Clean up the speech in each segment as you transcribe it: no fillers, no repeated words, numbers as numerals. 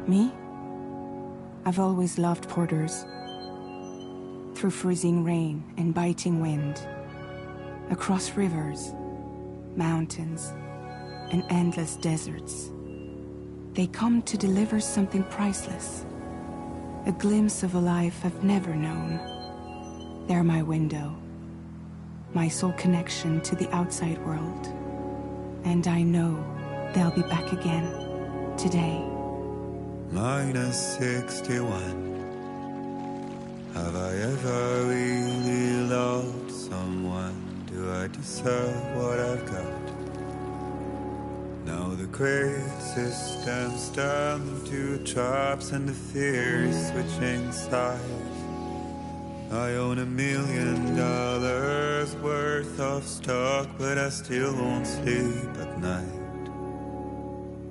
Me? I've always loved porters. Through freezing rain and biting wind, across rivers, mountains, and endless deserts, they come to deliver something priceless, a glimpse of a life I've never known. They're my window, my sole connection to the outside world. And I know they'll be back again, today. Minus 61. Have I ever really loved someone? Do I deserve what I've got? Now the great system's turned into traps and the fear is switching sides. I own $1 million worth of stock, but I still won't sleep at night.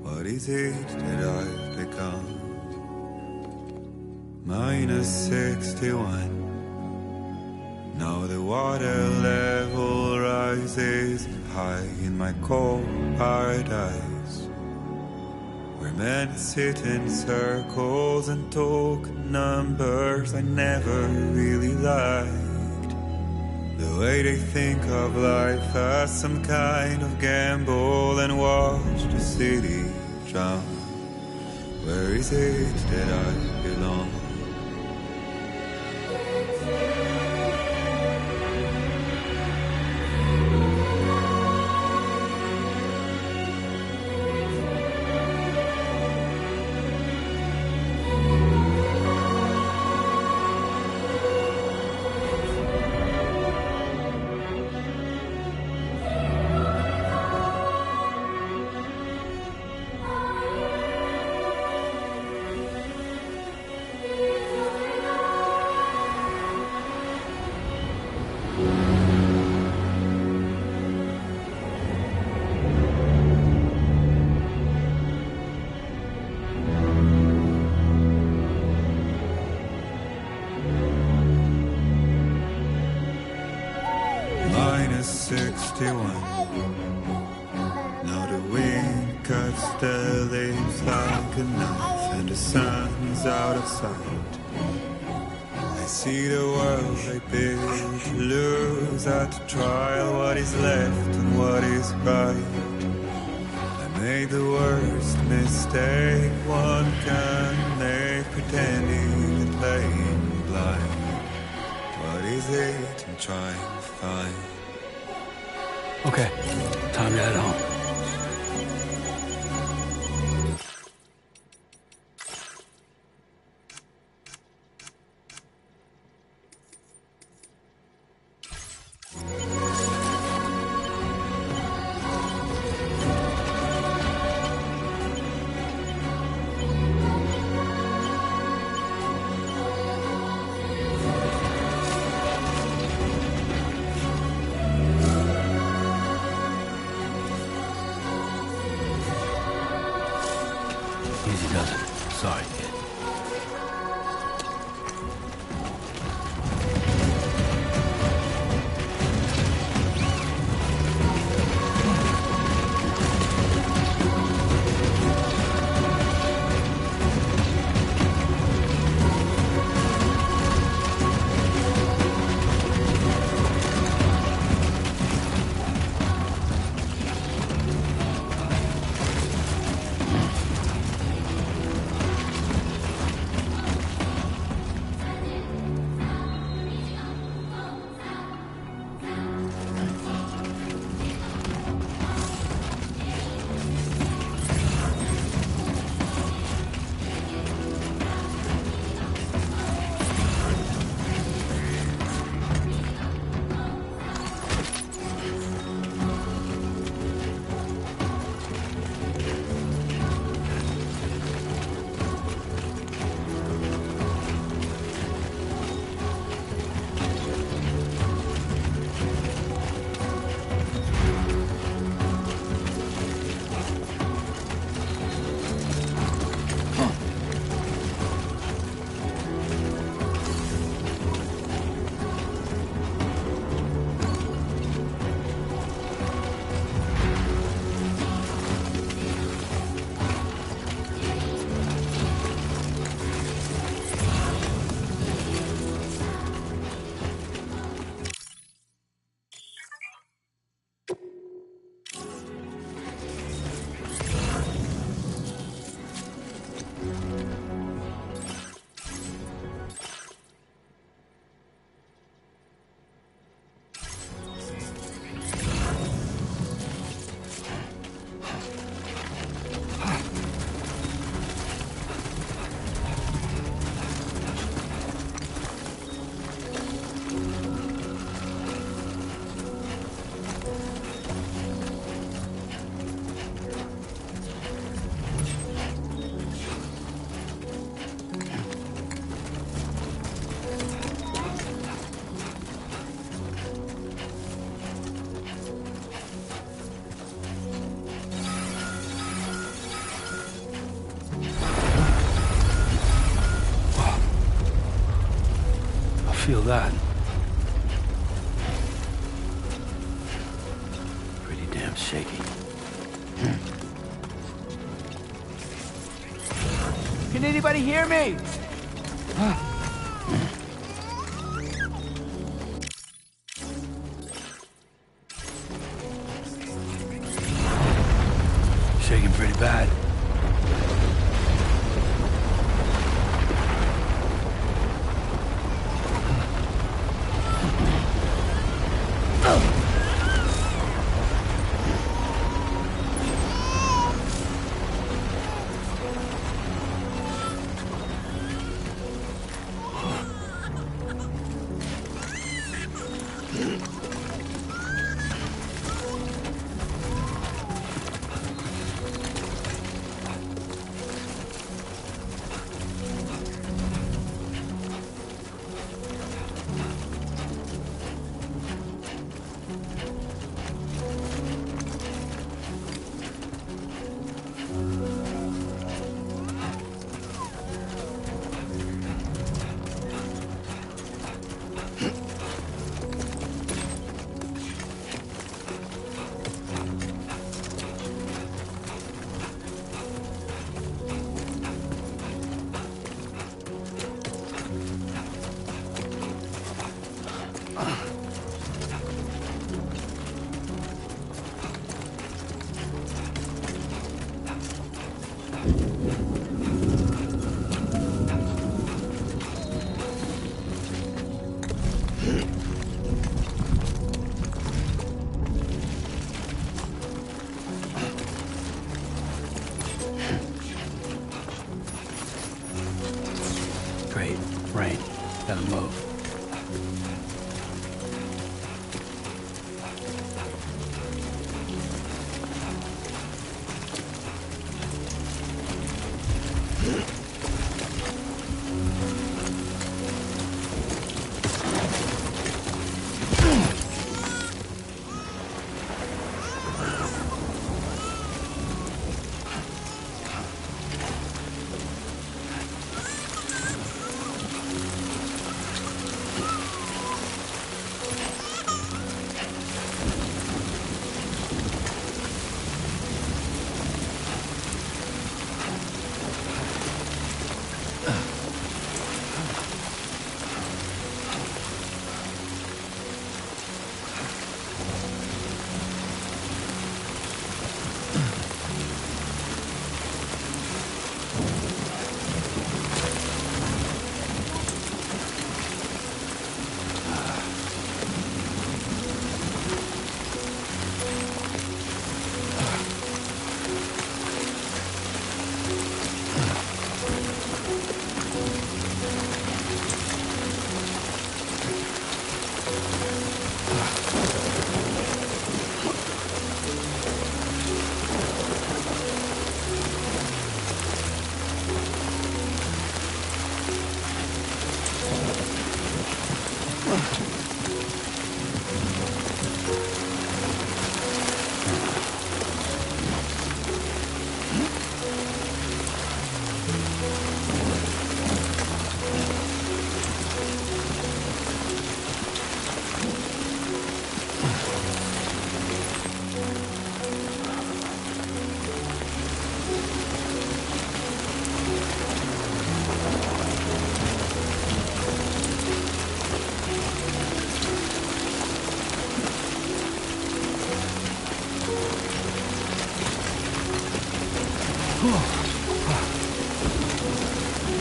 What is it that I've become? Minus 61. Now the water level rises high in my cold paradise, where men sit in circles and talk numbers I never really liked. The way they think of life as some kind of gamble and watch the city drown. Where is it that I belong? Minus 61. Now the wind cuts the leaves like a knife, and the sun is out of sight. I see the world I built to lose at the trial, what is left and what is right. I made the worst mistake one can make, pretending and playing blind. What is it I'm trying to find? Okay, time to head home. that? Pretty damn shaky. Can anybody hear me? Shaking pretty bad. Great. Rain. Gotta move.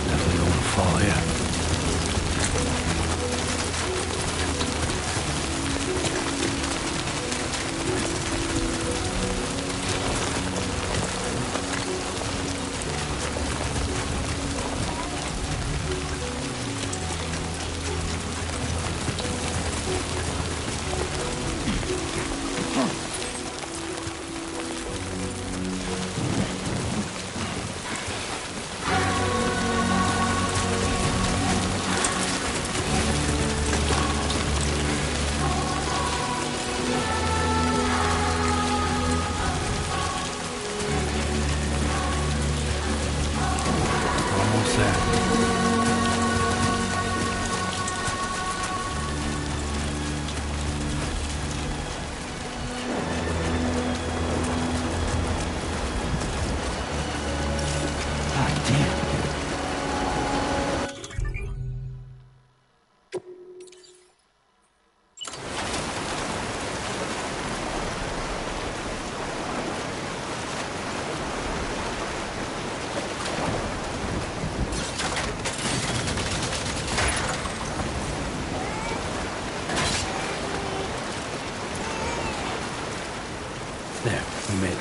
Definitely don't want to fall here. There, we made it.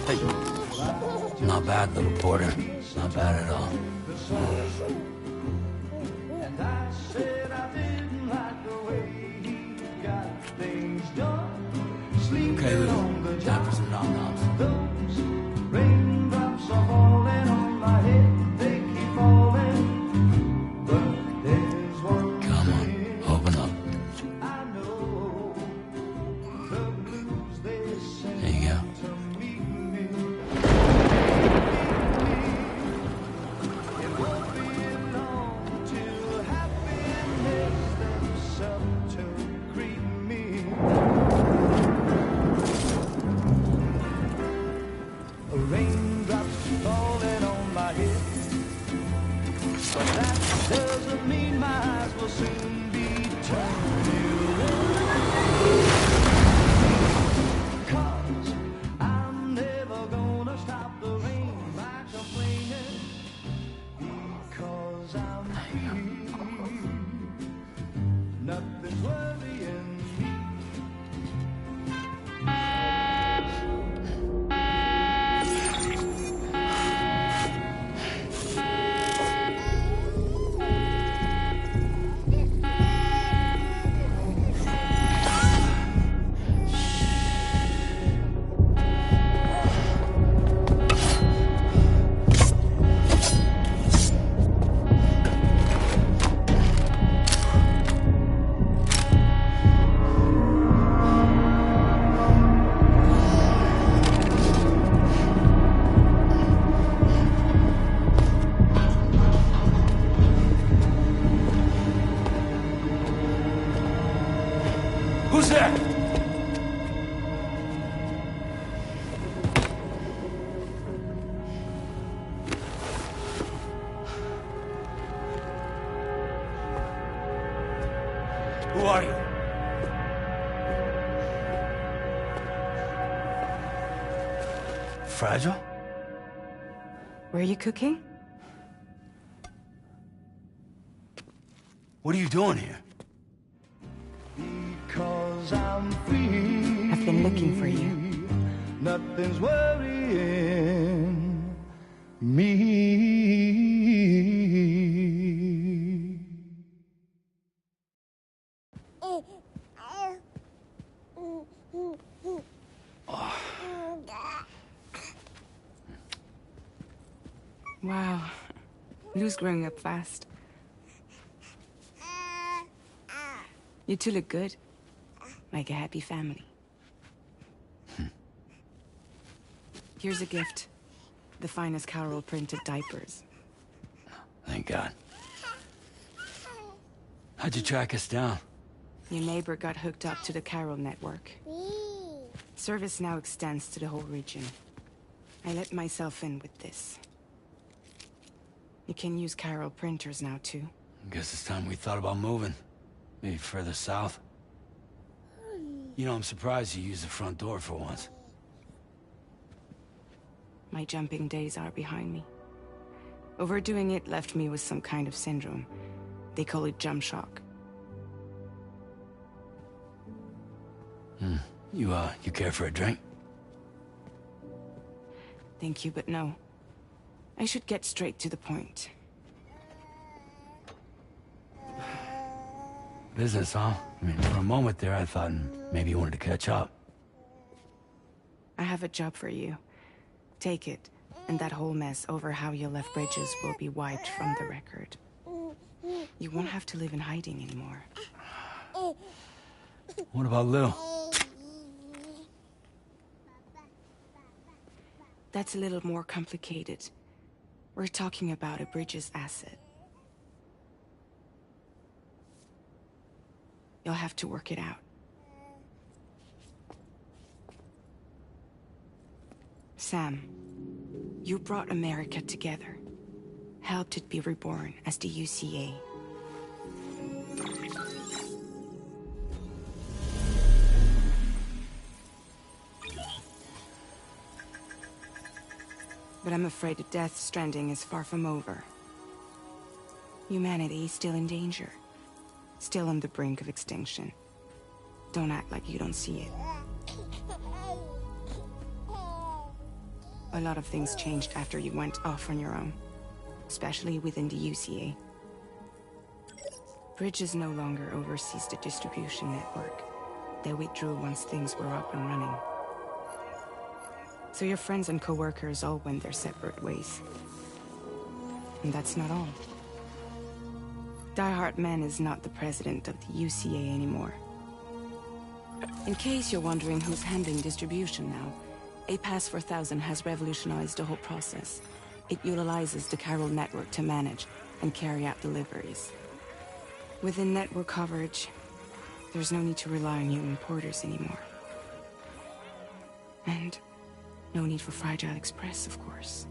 Hey. Not bad, little porter. Not bad at all. Okay, little. Time for some nom-noms. Come on, open up. There you go. Who's there? Who are you? Fragile? Were you cooking? What are you doing here? Because I'm free. I've been looking for you. Nothing's worrying me. Wow. Lou's growing up fast. You two look good. Like a happy family. Here's a gift. The finest Carol printed diapers. Thank God. How'd you track us down? Your neighbor got hooked up to the Carol network. Service now extends to the whole region. I let myself in with this. You can use Chiral printers now, too. Guess it's time we thought about moving. Maybe further south. You know, I'm surprised you used the front door for once. My jumping days are behind me. Overdoing it left me with some kind of syndrome. They call it jump shock. You care for a drink? Thank you, but no. I should get straight to the point. Business, huh? I mean, for a moment there, I thought maybe you wanted to catch up. I have a job for you. Take it, and that whole mess over how you left Bridges will be wiped from the record. You won't have to live in hiding anymore. What about Lil? That's a little more complicated. We're talking about a Bridges asset. You'll have to work it out. Sam, you brought America together. Helped it be reborn as the UCA. But I'm afraid that Death Stranding is far from over. Humanity is still in danger. Still on the brink of extinction. Don't act like you don't see it. A lot of things changed after you went off on your own. Especially within the UCA. Bridges no longer oversees the distribution network. They withdrew once things were up and running. So your friends and co-workers all went their separate ways. And that's not all. Die Hard Man is not the president of the UCA anymore. In case you're wondering who's handling distribution now, A Pass 4000 has revolutionized the whole process. It utilizes the Chiral network to manage and carry out deliveries. Within network coverage, there's no need to rely on human porters anymore. And no need for Fragile Express, of course.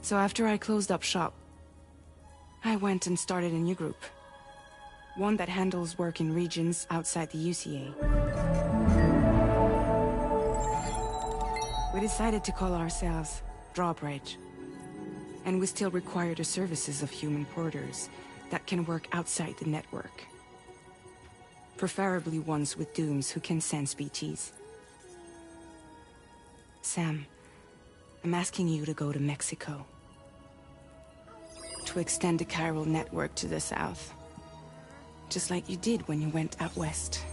So after I closed up shop, I went and started a new group. One that handles work in regions outside the UCA. We decided to call ourselves Drawbridge. And we still require the services of human porters that can work outside the network. Preferably ones with dooms who can sense BTs. Sam, I'm asking you to go to Mexico. To extend the Chiral network to the south. Just like you did when you went out west.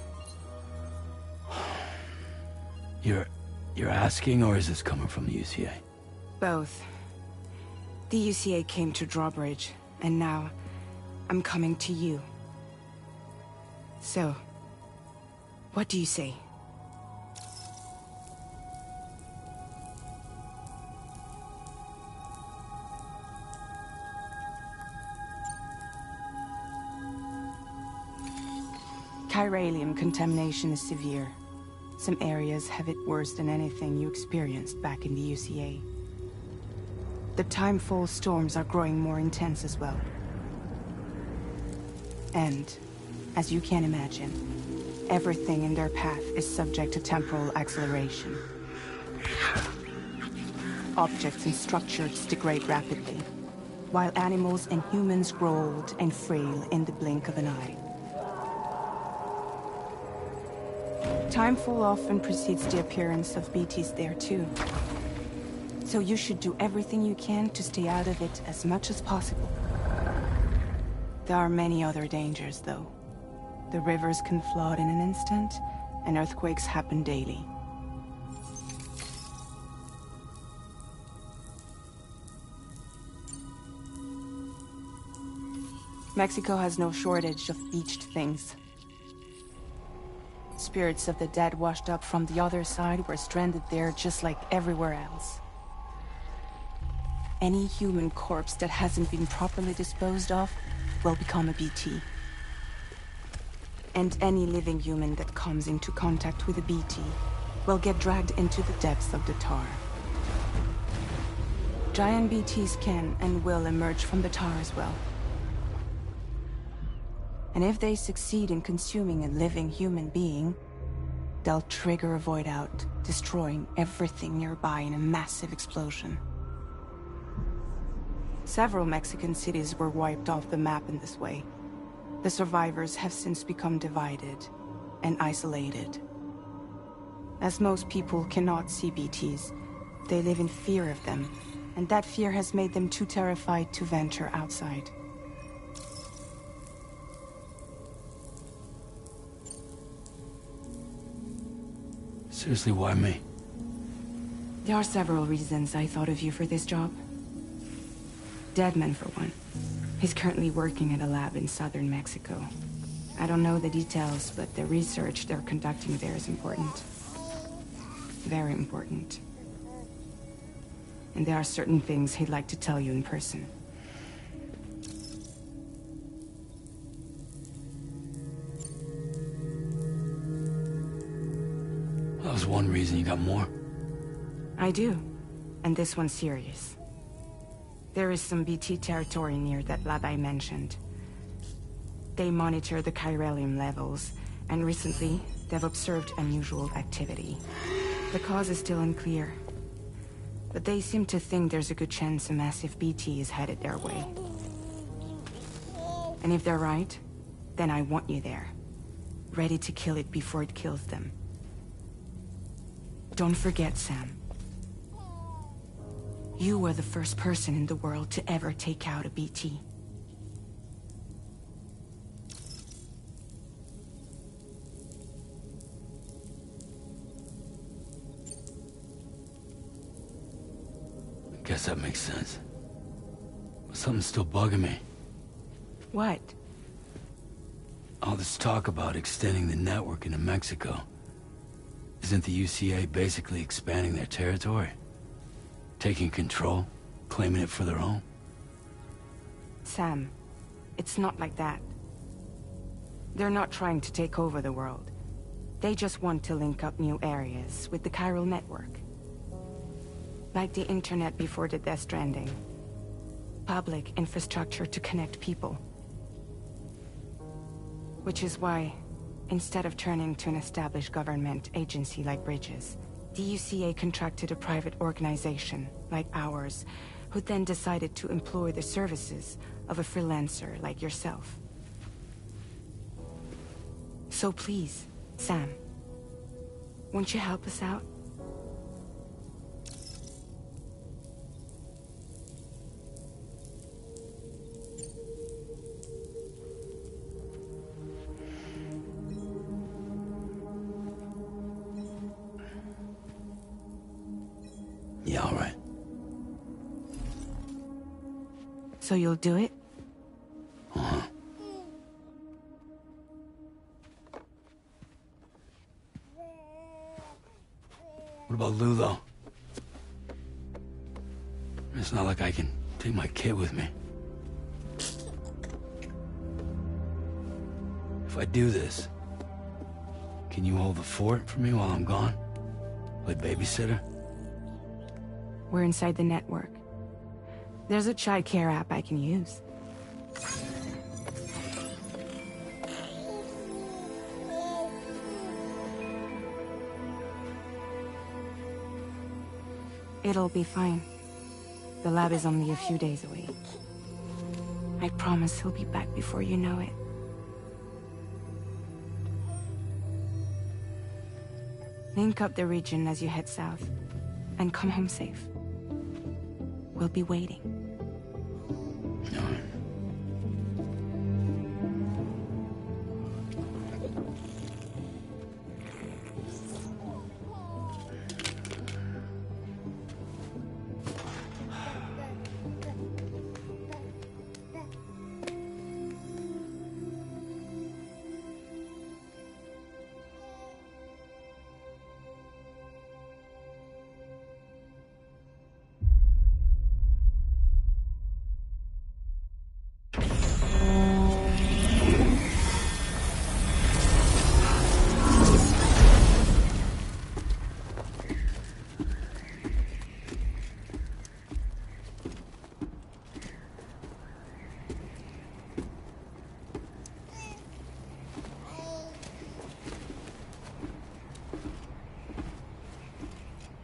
You're asking, or is this coming from the UCA? Both. The UCA came to Drawbridge, and now I'm coming to you. So, what do you say? Chiralium contamination is severe. Some areas have it worse than anything you experienced back in the UCA. The timefall storms are growing more intense as well. And, as you can imagine, everything in their path is subject to temporal acceleration. Objects and structures degrade rapidly, while animals and humans grow old and frail in the blink of an eye. Timefall often precedes the appearance of BTs there too. So you should do everything you can to stay out of it as much as possible. There are many other dangers, though. The rivers can flood in an instant, and earthquakes happen daily. Mexico has no shortage of beached things. Spirits of the dead washed up from the other side were stranded there just like everywhere else. Any human corpse that hasn't been properly disposed of will become a BT. And any living human that comes into contact with a BT will get dragged into the depths of the tar. Giant BTs can and will emerge from the tar as well. And if they succeed in consuming a living human being, they'll trigger a void out, destroying everything nearby in a massive explosion. Several Mexican cities were wiped off the map in this way. The survivors have since become divided and isolated. As most people cannot see BTs, they live in fear of them, and that fear has made them too terrified to venture outside. Seriously, why me? There are several reasons I thought of you for this job. Deadman, for one. He's currently working at a lab in southern Mexico. I don't know the details, but the research they're conducting there is important. Very important. And there are certain things he'd like to tell you in person. That was one reason. You got more? I do. And this one's serious. There is some BT territory near that lab I mentioned. They monitor the chiralium levels, and recently, they've observed unusual activity. The cause is still unclear, but they seem to think there's a good chance a massive BT is headed their way. And if they're right, then I want you there, ready to kill it before it kills them. Don't forget, Sam. You were the first person in the world to ever take out a BT. Guess that makes sense. But something's still bugging me. What? All this talk about extending the network into Mexico. Isn't the UCA basically expanding their territory? Taking control, claiming it for their own? Sam, it's not like that. They're not trying to take over the world. They just want to link up new areas with the chiral network. Like the internet before the Death Stranding. Public infrastructure to connect people. Which is why, instead of turning to an established government agency like Bridges, the UCA contracted a private organization, like ours, who then decided to employ the services of a freelancer like yourself. So please, Sam, won't you help us out? Yeah, all right. So you'll do it? Uh-huh. What about Lou, though? It's not like I can take my kid with me. If I do this, can you hold the fort for me while I'm gone? Play babysitter? We're inside the network. There's a child care app I can use. It'll be fine. The lab is only a few days away. I promise he'll be back before you know it. Link up the region as you head south, and come home safe. We'll be waiting. All right.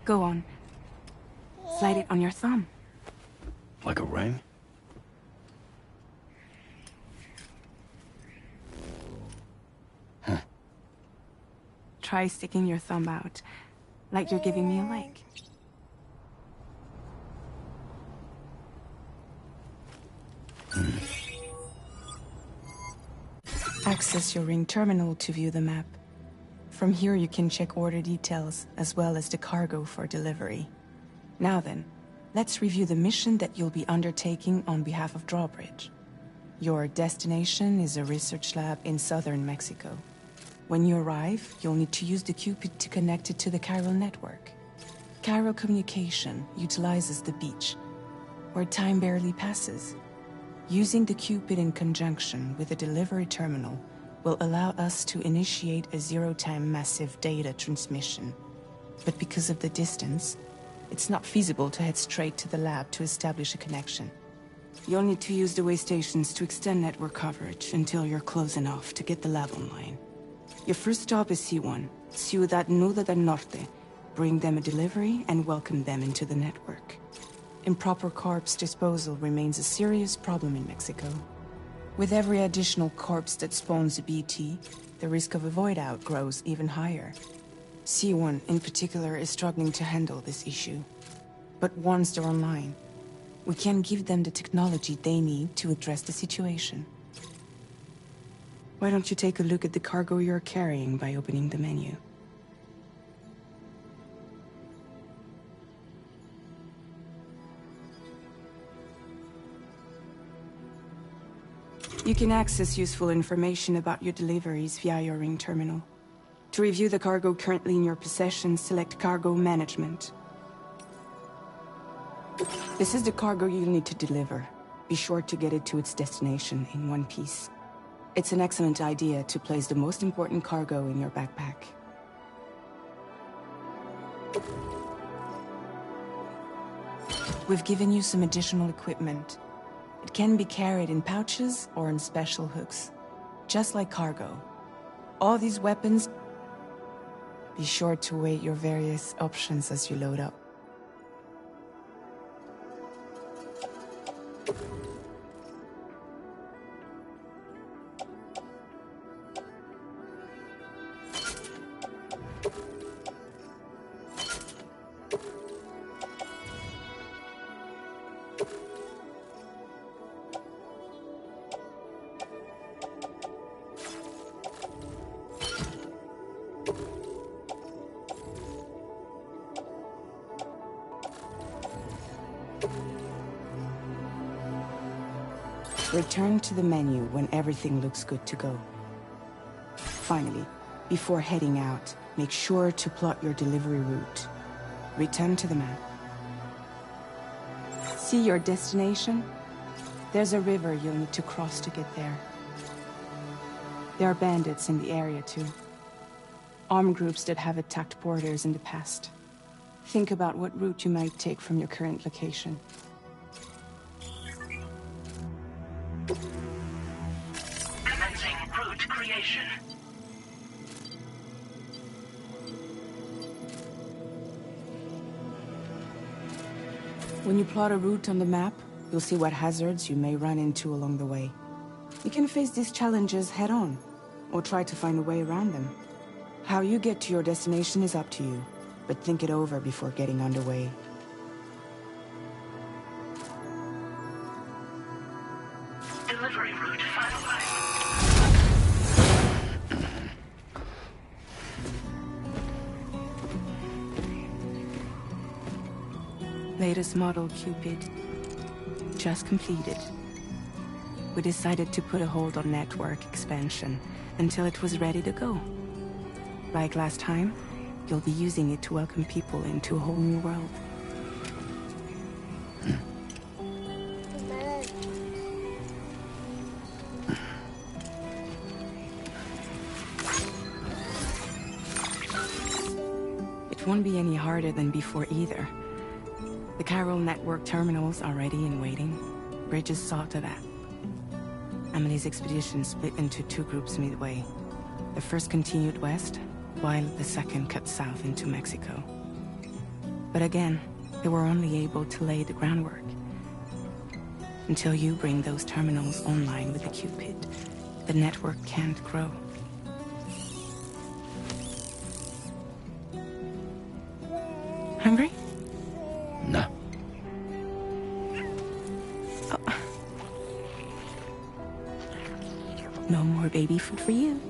Go on. Slide it on your thumb. Like a ring? Huh. Try sticking your thumb out, like you're giving me a like. Access your ring terminal to view the map. From here you can check order details, as well as the cargo for delivery. Now then, let's review the mission that you'll be undertaking on behalf of Drawbridge. Your destination is a research lab in southern Mexico. When you arrive, you'll need to use the Cupid to connect it to the chiral network. Chiral communication utilizes the beach, where time barely passes. Using the Cupid in conjunction with a delivery terminal will allow us to initiate a zero-time massive data transmission. But because of the distance, it's not feasible to head straight to the lab to establish a connection. You'll need to use the way stations to extend network coverage until you're close enough to get the lab online. Your first stop is C1, Ciudad Nuda del Norte. Bring them a delivery and welcome them into the network. Improper corpse disposal remains a serious problem in Mexico. With every additional corpse that spawns a BT, the risk of a void-out grows even higher. C1 in particular is struggling to handle this issue. But once they're online, we can give them the technology they need to address the situation. Why don't you take a look at the cargo you're carrying by opening the menu? You can access useful information about your deliveries via your ring terminal. To review the cargo currently in your possession, select Cargo Management. This is the cargo you'll need to deliver. Be sure to get it to its destination in one piece. It's an excellent idea to place the most important cargo in your backpack. We've given you some additional equipment. It can be carried in pouches or in special hooks, just like cargo. All these weapons... Be sure to weigh your various options as you load up. Return to the menu when everything looks good to go. Finally, before heading out, make sure to plot your delivery route. Return to the map. See your destination? There's a river you'll need to cross to get there. There are bandits in the area too. Armed groups that have attacked porters in the past. Think about what route you might take from your current location. Commencing route creation. When you plot a route on the map, you'll see what hazards you may run into along the way. You can face these challenges head-on, or try to find a way around them. How you get to your destination is up to you, but think it over before getting underway. Delivery route finalized. Latest model Cupid. Just completed. We decided to put a hold on network expansion until it was ready to go. Like last time, you'll be using it to welcome people into a whole new world. It won't be any harder than before either. The chiral network terminals are ready and waiting. Bridges saw to that. Emily's expedition split into two groups midway. The first continued west, while the second cut south into Mexico. But again, they were only able to lay the groundwork. Until you bring those terminals online with the Cupid, the network can't grow. Hungry? No. No more baby food for you.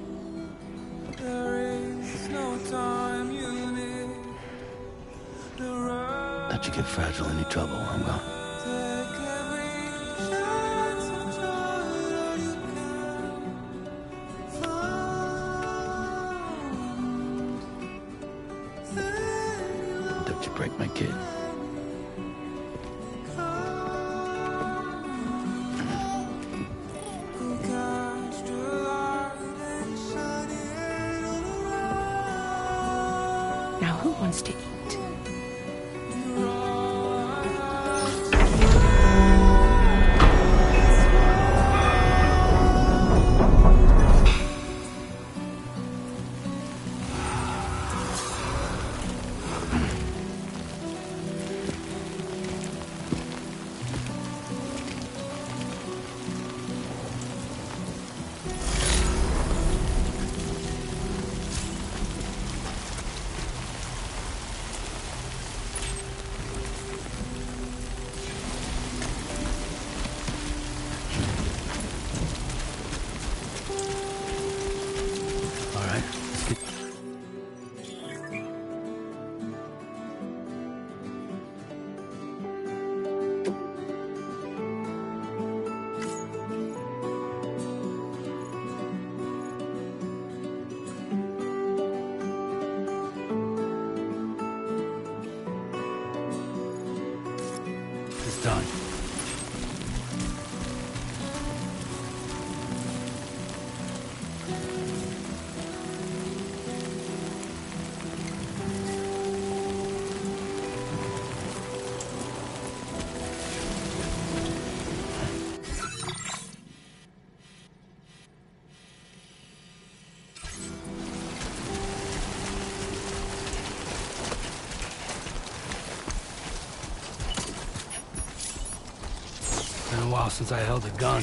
Let you get fragile any trouble, I'm gone. Don't you break my kid. Now who wants to eat? Done. Been a while since I held a gun.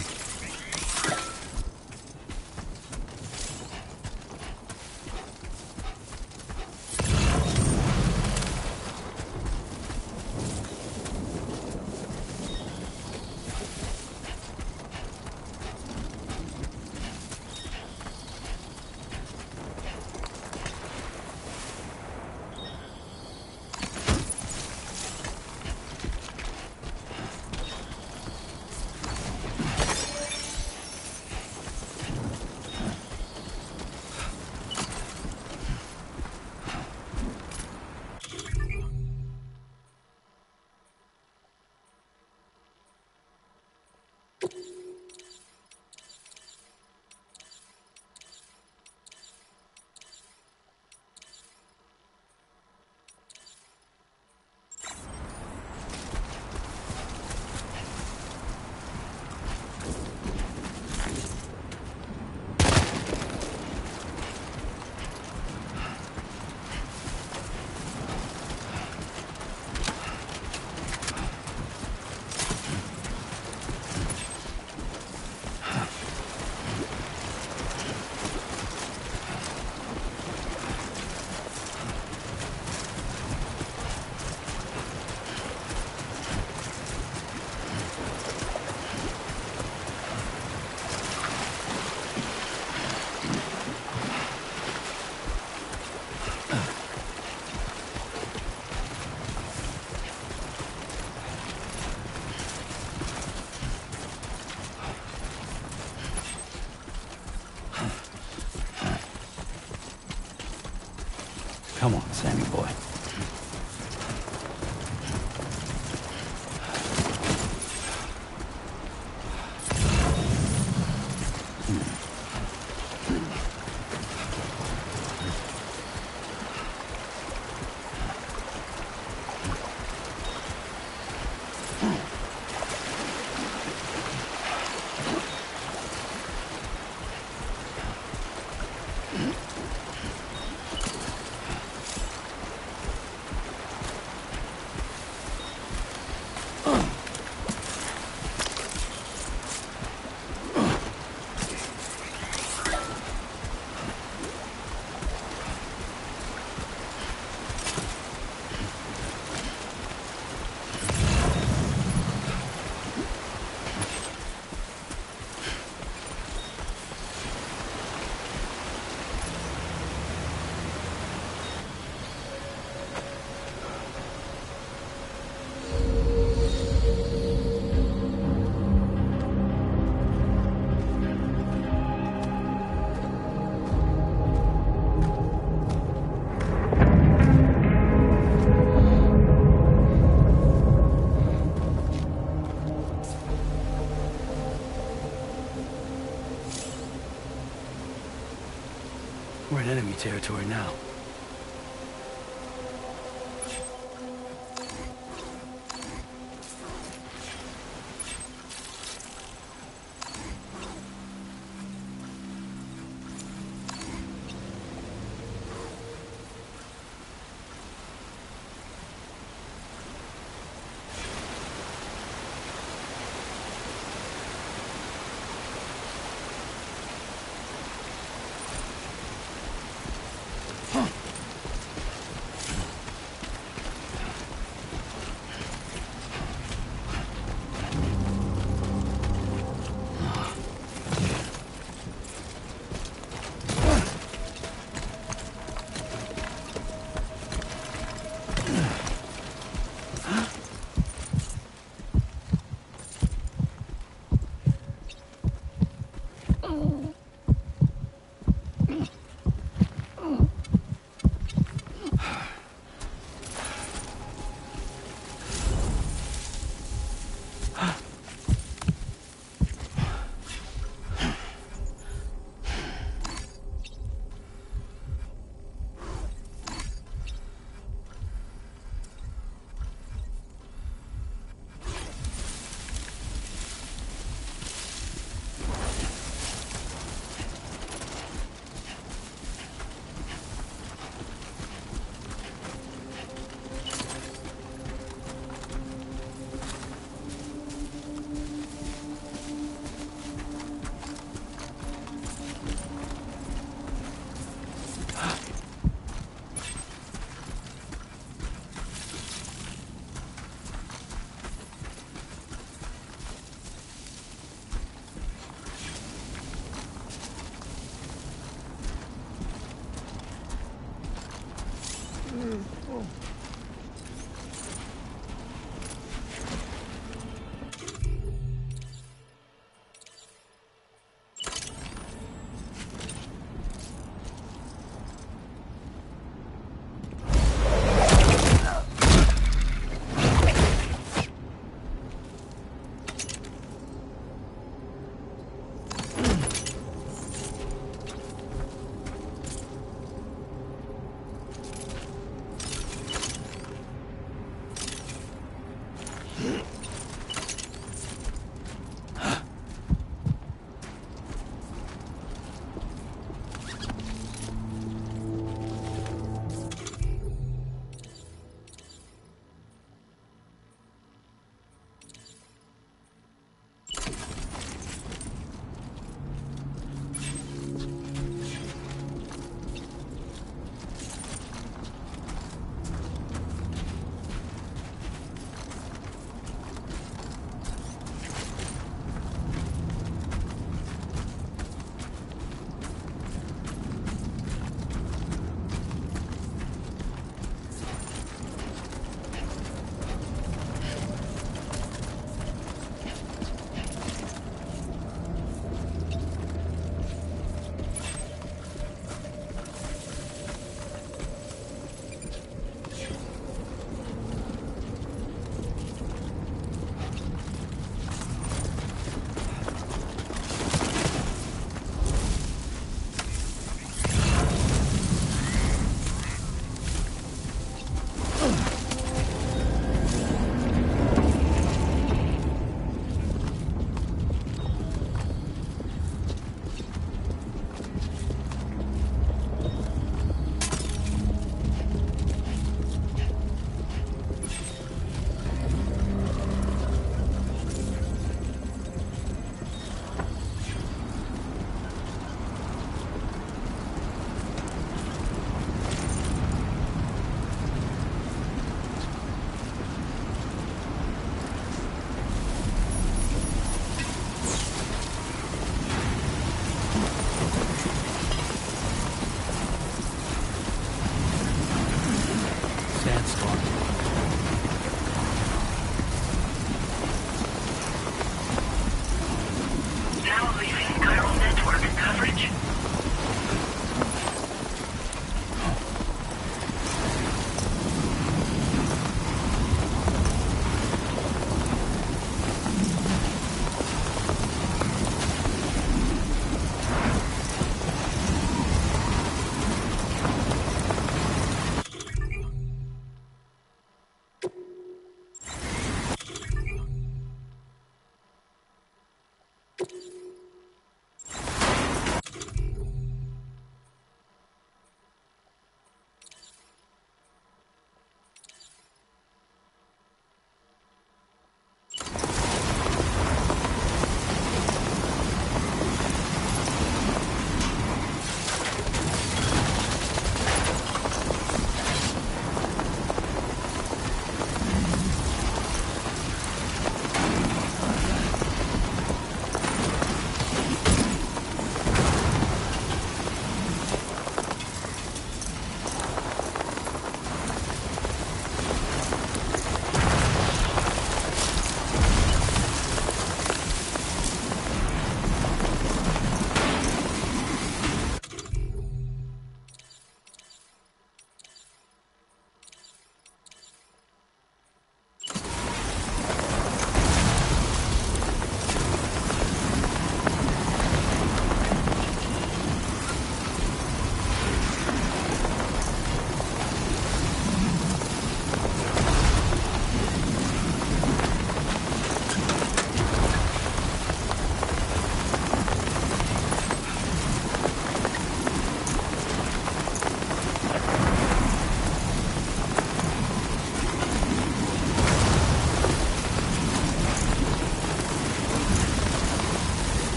Come on, Sammy boy. enemy territory now.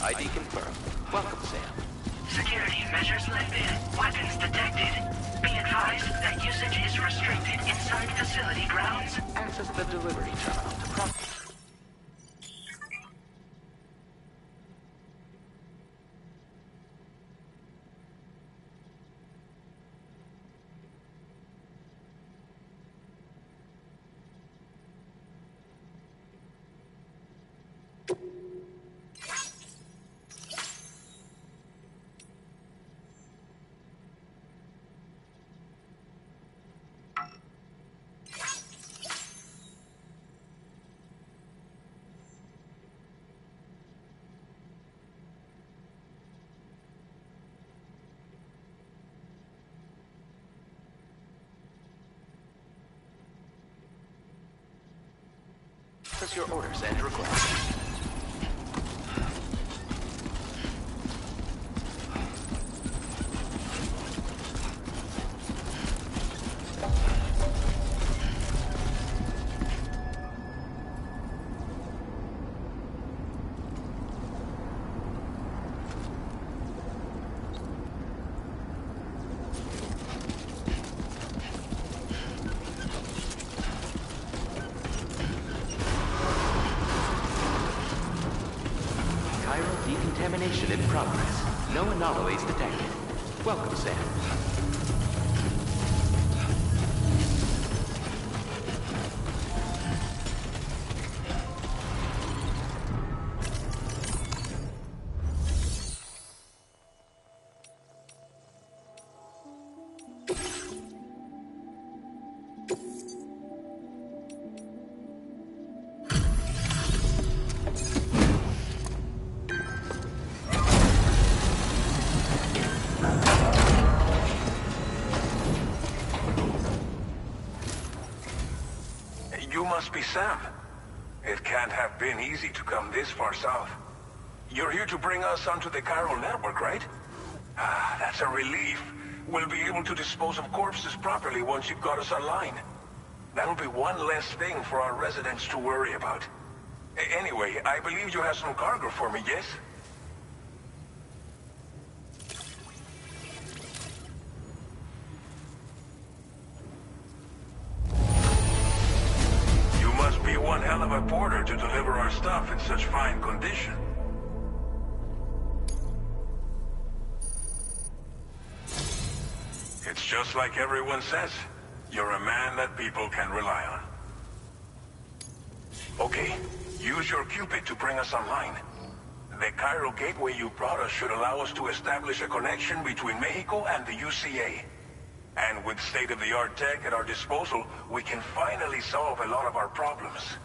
ID confirmed. Welcome, Sam. Security measures lifted. Weapons detected. Be advised that usage is restricted inside facility grounds. Access the delivery terminal to process. Process your orders and requests. Decontamination in progress. No anomalies detected. Welcome, Sam. You must be Sam. It can't have been easy to come this far south. You're here to bring us onto the chiral network, right? Ah, that's a relief. We'll be able to dispose of corpses properly once you've got us online. That'll be one less thing for our residents to worry about. Anyway, I believe you have some cargo for me, yes? You must be one hell of a porter to deliver our stuff in such fine condition. It's just like everyone says. You're a man that people can rely on. Okay, use your Cupid to bring us online. The chiral gateway you brought us should allow us to establish a connection between Mexico and the UCA. And with state-of-the-art tech at our disposal, we can finally solve a lot of our problems.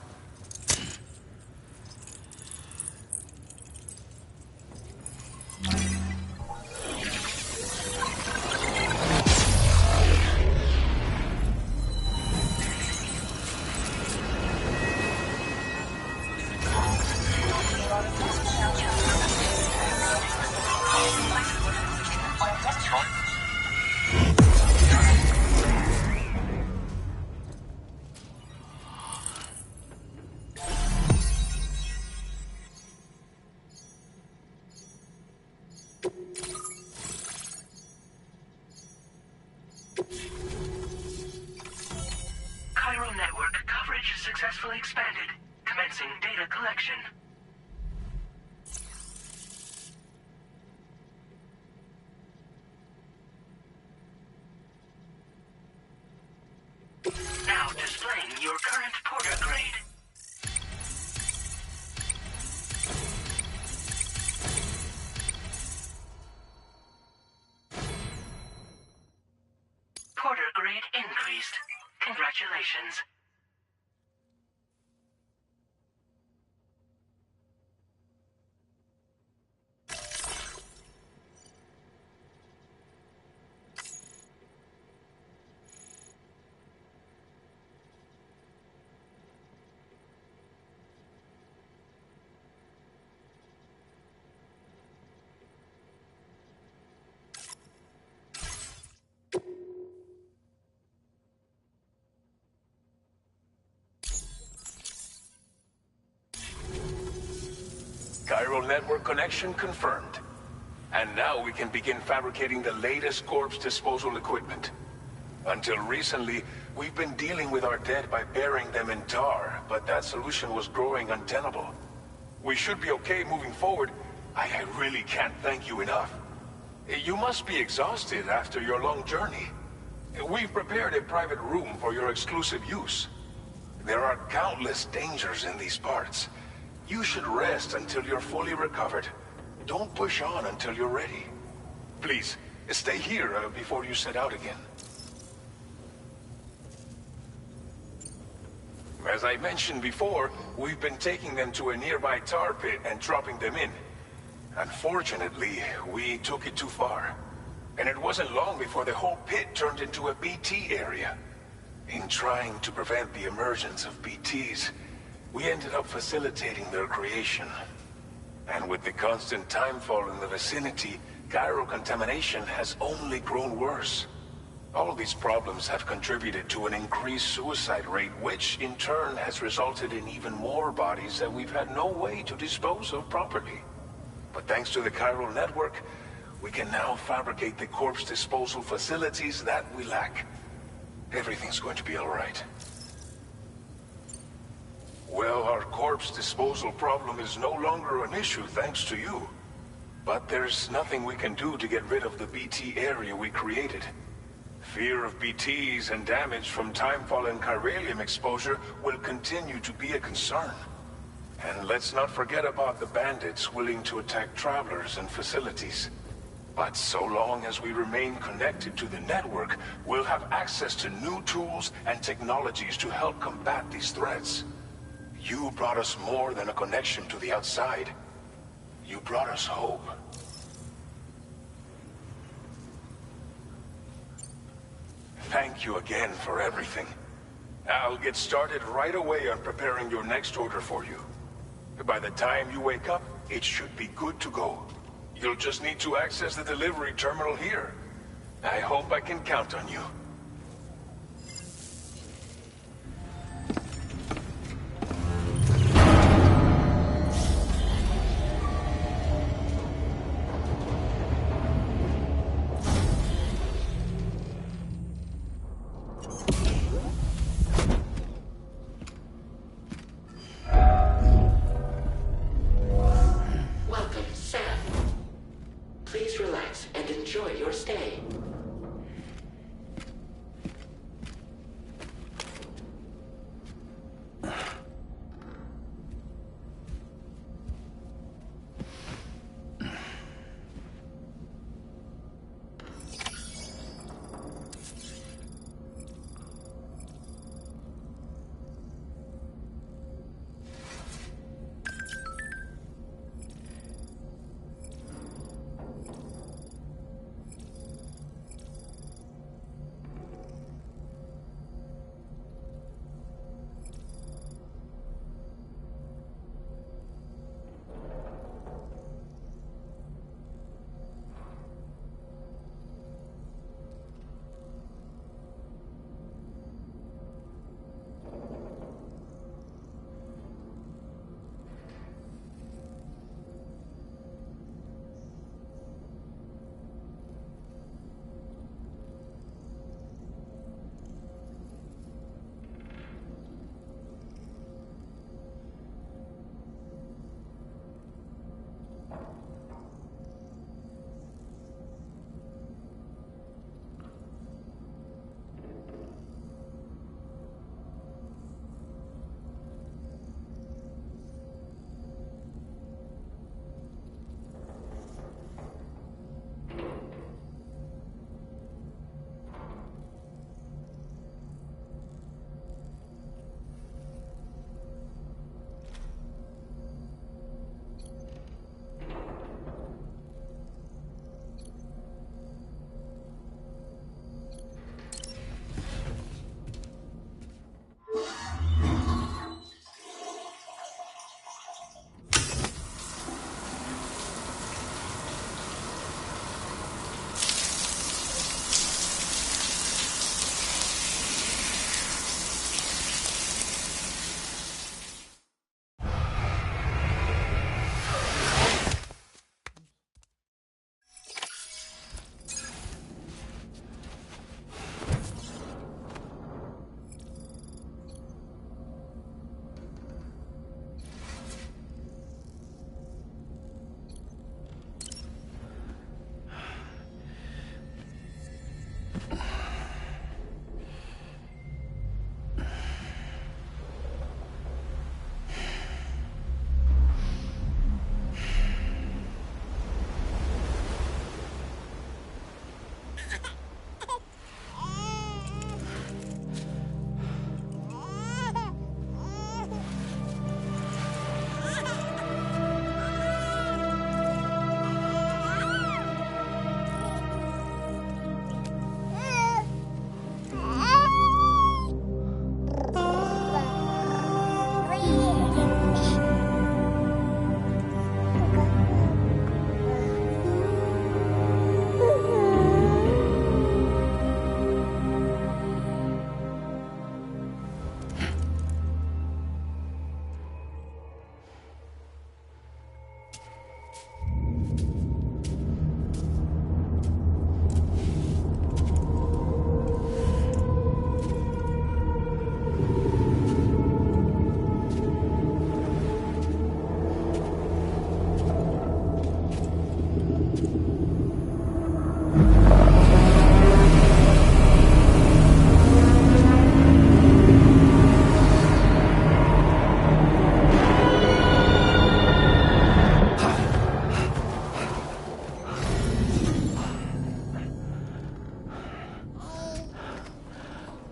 Chiral network coverage successfully expanded. Commencing data collection. Now displaying your current porter grade. Porter grade increased. Congratulations. Chiral network connection confirmed. And now we can begin fabricating the latest corpse disposal equipment. Until recently, we've been dealing with our dead by burying them in tar, but that solution was growing untenable. We should be okay moving forward. I really can't thank you enough. You must be exhausted after your long journey. We've prepared a private room for your exclusive use. There are countless dangers in these parts. You should rest until you're fully recovered. Don't push on until you're ready. Please, stay here before you set out again. As I mentioned before, we've been taking them to a nearby tar pit and dropping them in. Unfortunately, we took it too far. And it wasn't long before the whole pit turned into a BT area. In trying to prevent the emergence of BTs, we ended up facilitating their creation. And with the constant timefall in the vicinity, chiral contamination has only grown worse. All these problems have contributed to an increased suicide rate, which in turn has resulted in even more bodies that we've had no way to dispose of properly. But thanks to the chiral network, we can now fabricate the corpse disposal facilities that we lack. Everything's going to be all right. Well, our corpse disposal problem is no longer an issue thanks to you. But there's nothing we can do to get rid of the BT area we created. Fear of BTs and damage from timefall and chiralium exposure will continue to be a concern. And let's not forget about the bandits willing to attack travelers and facilities. But so long as we remain connected to the network, we'll have access to new tools and technologies to help combat these threats. You brought us more than a connection to the outside. You brought us hope. Thank you again for everything. I'll get started right away on preparing your next order for you. By the time you wake up, it should be good to go. You'll just need to access the delivery terminal here. I hope I can count on you. Welcome, Sam. Please relax and enjoy your stay.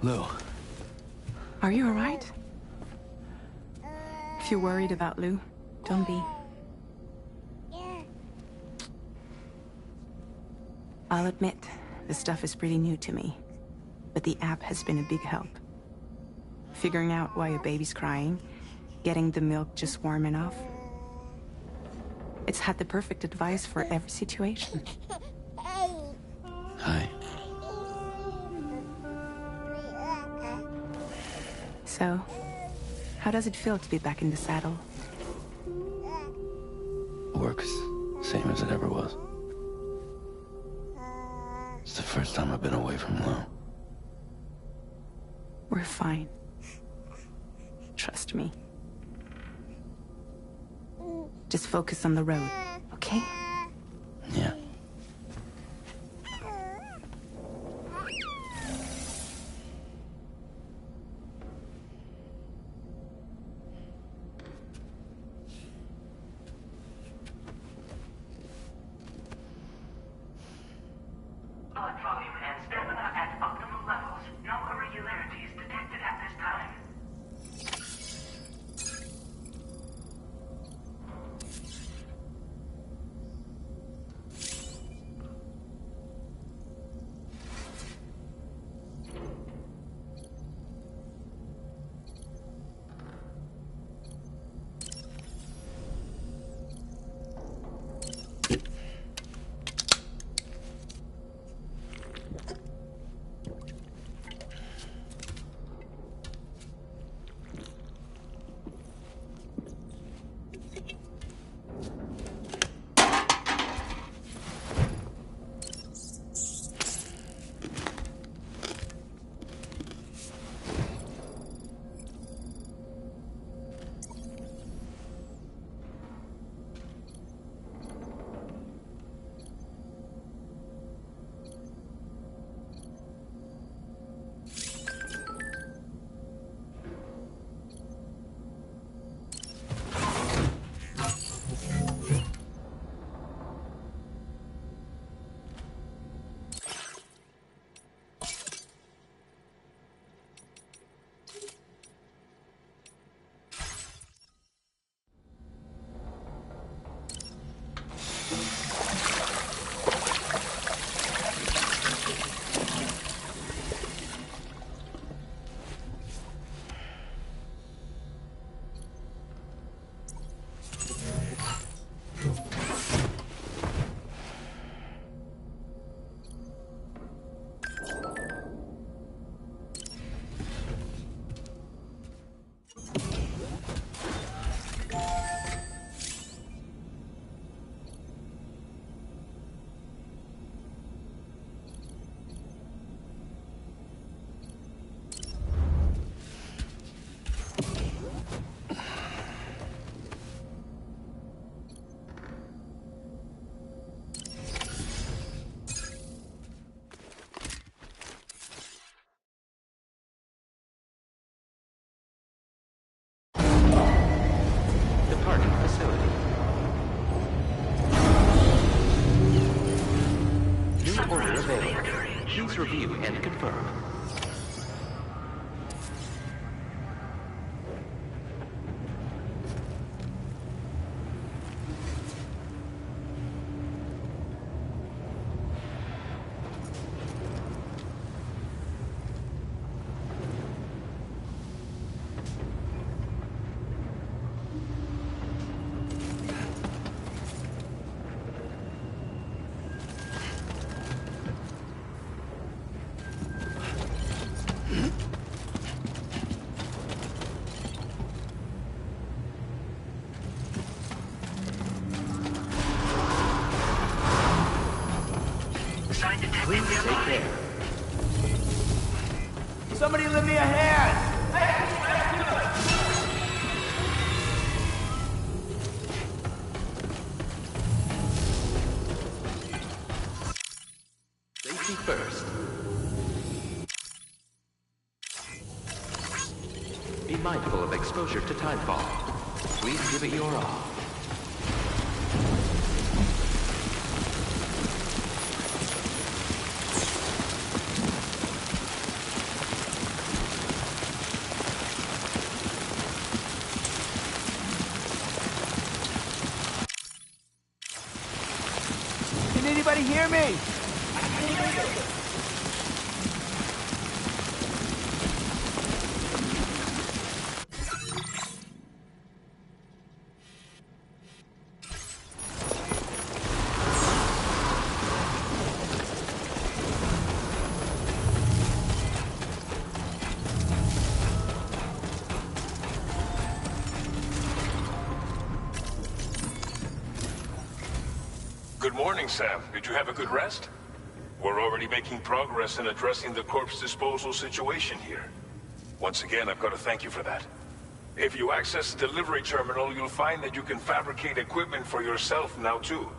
Lou. Are you alright? If you're worried about Lou, don't be. I'll admit, the stuff is pretty new to me, but the app has been a big help. Figuring out why a baby's crying, getting the milk just warm enough. It's had the perfect advice for every situation. Hi. So, how does it feel to be back in the saddle? Works same as it ever was. It's the first time I've been away from Lou. We're fine. Trust me. Just focus on the road, okay? Yeah. Blood volume and stamina at optimal levels. No irregularities detected at this time. Departing facility. New order available. Please review and confirm. Sign detected Please take nearby. care. Somebody lend me a hand! Safety first. Be mindful of exposure to timefall. Please give it your all. hear me? Good morning, Sam. Did you have a good rest? We're already making progress in addressing the corpse disposal situation here. Once again, I've got to thank you for that. If you access the delivery terminal, you'll find that you can fabricate equipment for yourself now too.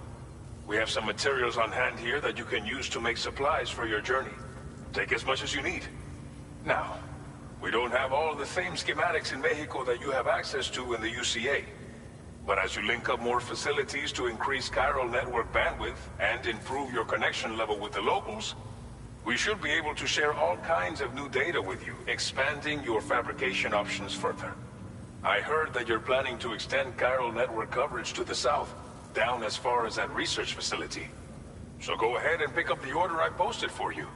We have some materials on hand here that you can use to make supplies for your journey. Take as much as you need. Now, we don't have all the same schematics in Mexico that you have access to in the UCA. But as you link up more facilities to increase chiral network bandwidth and improve your connection level with the locals, we should be able to share all kinds of new data with you, expanding your fabrication options further. I heard that you're planning to extend chiral network coverage to the south, down as far as that research facility. So go ahead and pick up the order I posted for you.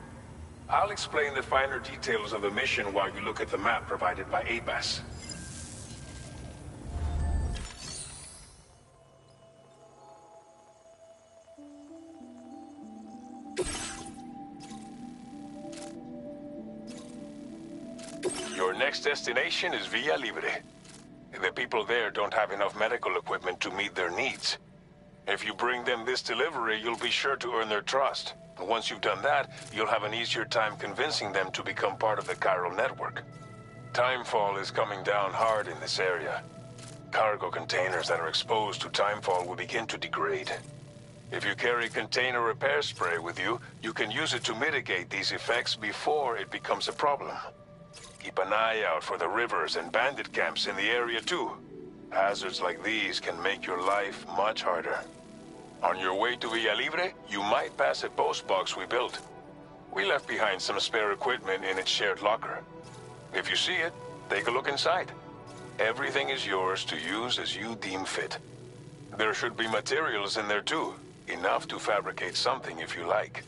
I'll explain the finer details of the mission while you look at the map provided by ABAS. Your next destination is Villa Libre. The people there don't have enough medical equipment to meet their needs. If you bring them this delivery, you'll be sure to earn their trust. And once you've done that, you'll have an easier time convincing them to become part of the chiral network. Timefall is coming down hard in this area. Cargo containers that are exposed to timefall will begin to degrade. If you carry container repair spray with you, you can use it to mitigate these effects before it becomes a problem. Keep an eye out for the rivers and bandit camps in the area too. Hazards like these can make your life much harder. On your way to Villa Libre, you might pass a post box we built. We left behind some spare equipment in its shared locker. If you see it, take a look inside. Everything is yours to use as you deem fit. There should be materials in there too, enough to fabricate something if you like.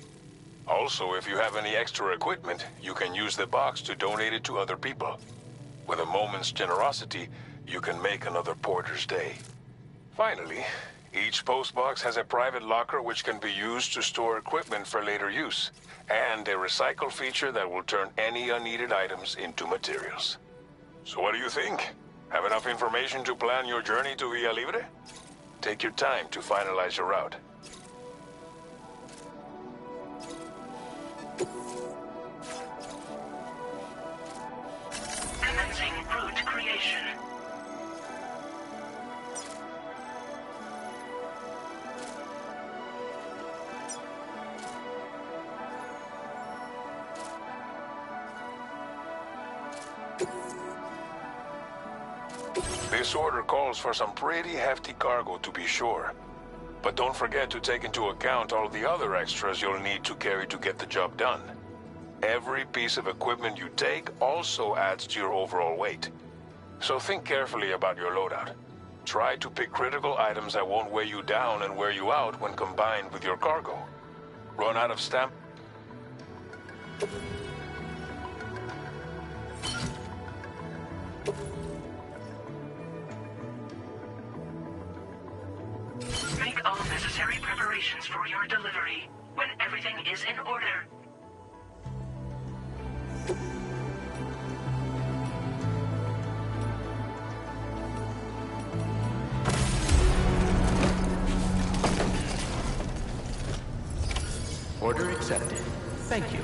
Also, if you have any extra equipment, you can use the box to donate it to other people. With a moment's generosity, you can make another porter's day. Finally, each postbox has a private locker which can be used to store equipment for later use, and a recycle feature that will turn any unneeded items into materials. So what do you think? Have enough information to plan your journey to Villa Libre? Take your time to finalize your route. Commencing route creation. This order calls for some pretty hefty cargo to be sure. But don't forget to take into account all the other extras you'll need to carry to get the job done. Every piece of equipment you take also adds to your overall weight. So think carefully about your loadout. Try to pick critical items that won't weigh you down and wear you out when combined with your cargo. Run out of stamp. Make all necessary preparations for your delivery. When everything is in order, Order accepted. Thank you.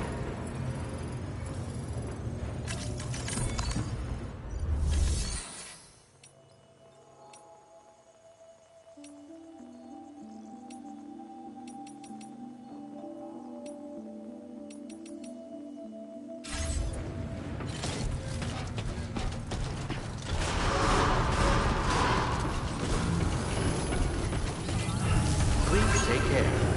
Please take care.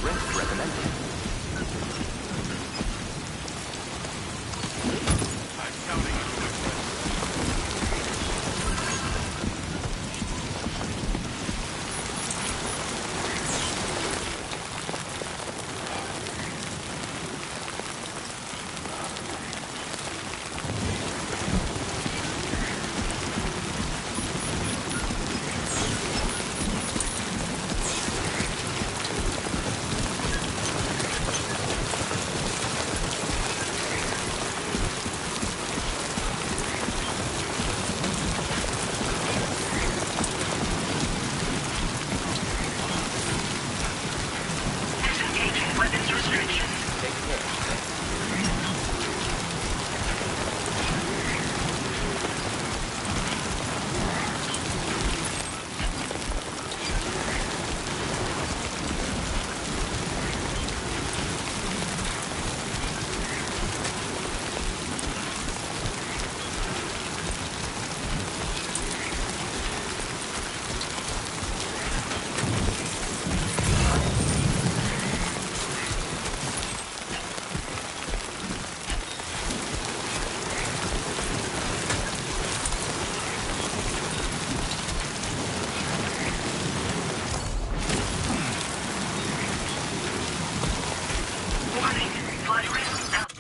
Rest recommended. Disengaging weapons restriction. Take care. Warning. Flood risk out.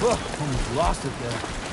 Oh, almost lost it there.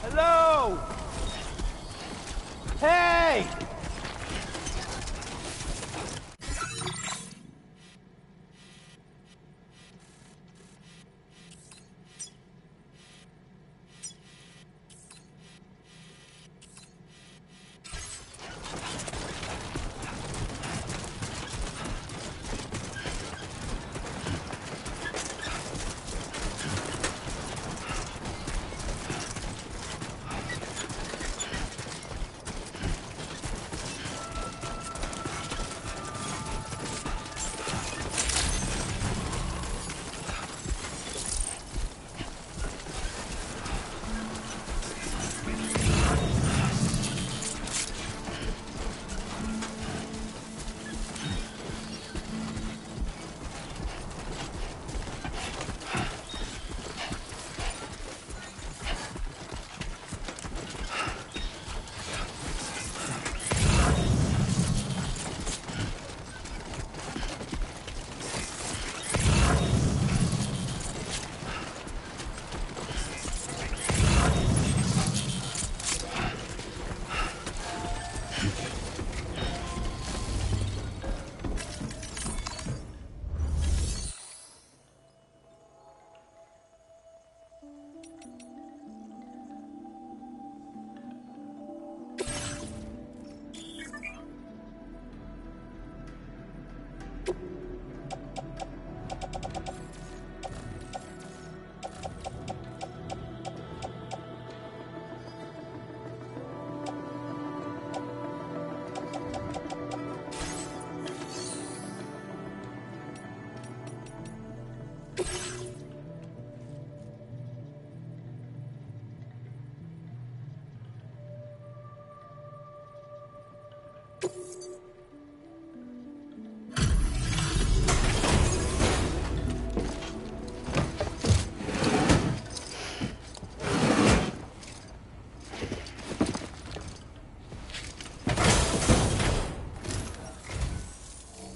Hello! Hey!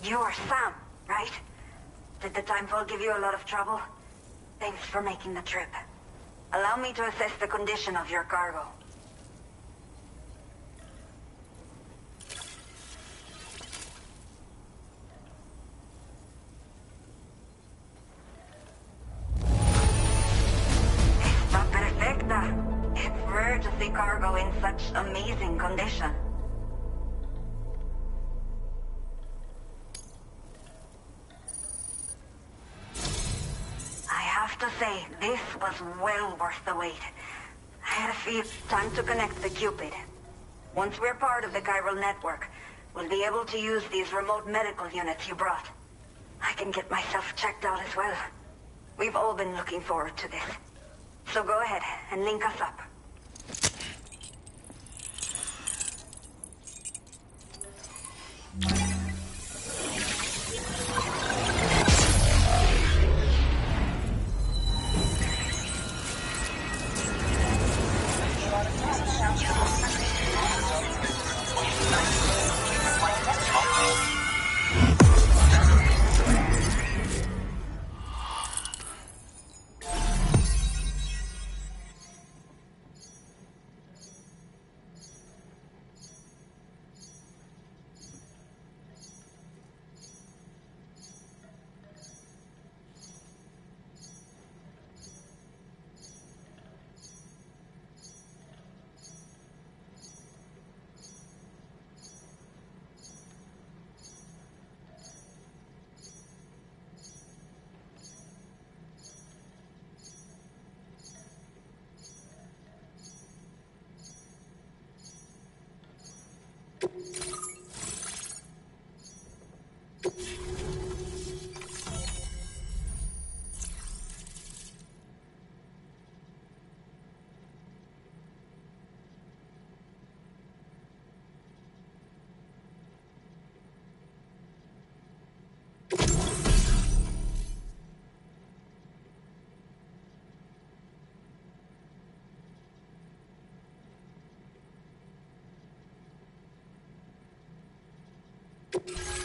You're Sam, right? Did the timefall give you a lot of trouble? Thanks for making the trip. Allow me to assess the condition of your cargo. Está perfecta. It's rare to see cargo in such amazing condition. To say, this was well worth the wait. I had a feel time to connect the Cupid. Once we're part of the chiral network, we'll be able to use these remote medical units you brought. I can get myself checked out as well. We've all been looking forward to this. So go ahead and link us up.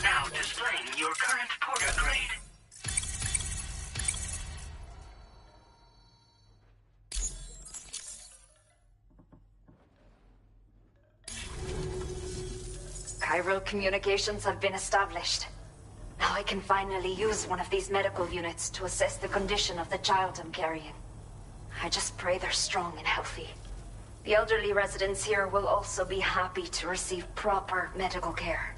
Now displaying your current porter grade. Chiral communications have been established. Now I can finally use one of these medical units to assess the condition of the child I'm carrying. I just pray they're strong and healthy. The elderly residents here will also be happy to receive proper medical care.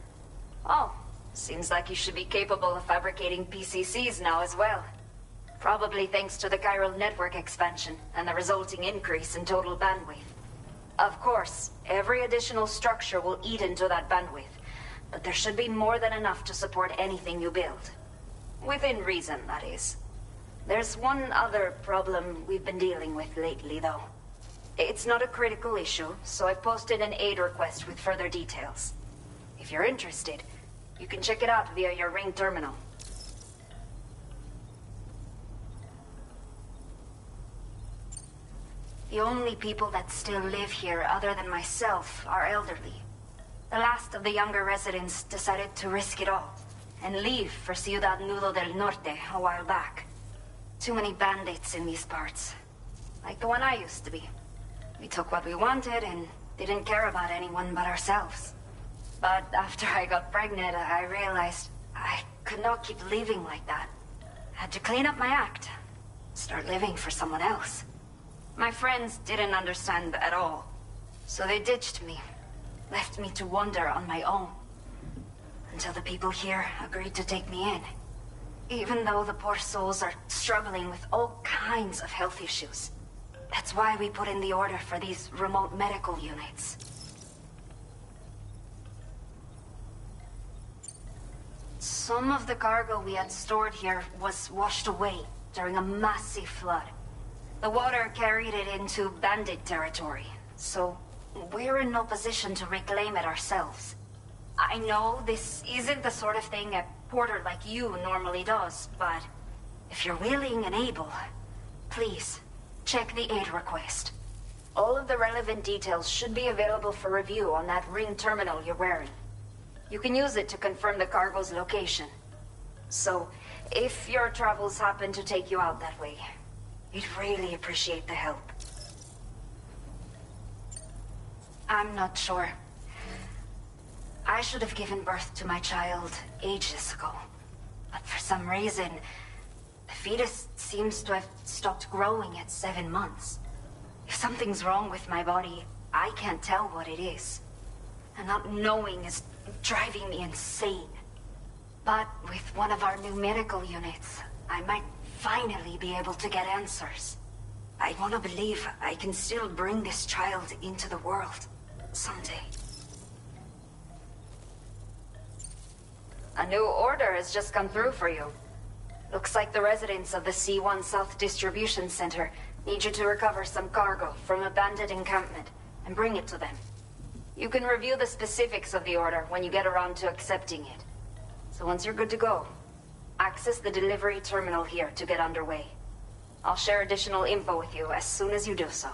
Oh, seems like you should be capable of fabricating PCCs now as well. Probably thanks to the chiral network expansion and the resulting increase in total bandwidth. Of course, every additional structure will eat into that bandwidth, but there should be more than enough to support anything you build. Within reason, that is. There's one other problem we've been dealing with lately, though. It's not a critical issue, so I've posted an aid request with further details. If you're interested, you can check it out via your Ring terminal. The only people that still live here other than myself are elderly. The last of the younger residents decided to risk it all and leave for Ciudad Nudo del Norte a while back. Too many bandits in these parts. Like the one I used to be. We took what we wanted and didn't care about anyone but ourselves. But after I got pregnant, I realized I could not keep living like that. Had to clean up my act. Start living for someone else. My friends didn't understand at all. So they ditched me. Left me to wander on my own. Until the people here agreed to take me in. Even though the poor souls are struggling with all kinds of health issues. That's why we put in the order for these remote medical units. Some of the cargo we had stored here was washed away during a massive flood. The water carried it into bandit territory, so we're in no position to reclaim it ourselves. I know this isn't the sort of thing a porter like you normally does, but if you're willing and able, please, check the aid request. All of the relevant details should be available for review on that ring terminal you're wearing. You can use it to confirm the cargo's location. So, if your travels happen to take you out that way, we'd really appreciate the help. I'm not sure. I should have given birth to my child ages ago. But for some reason, the fetus seems to have stopped growing at 7 months. If something's wrong with my body, I can't tell what it is. And not knowing is driving me insane. But with one of our new medical units, I might finally be able to get answers. I want to believe I can still bring this child into the world someday. A new order has just come through for you. Looks like the residents of the C1 South Distribution Center need you to recover some cargo from a bandit encampment and bring it to them. You can review the specifics of the order when you get around to accepting it. So once you're good to go, access the delivery terminal here to get underway. I'll share additional info with you as soon as you do so.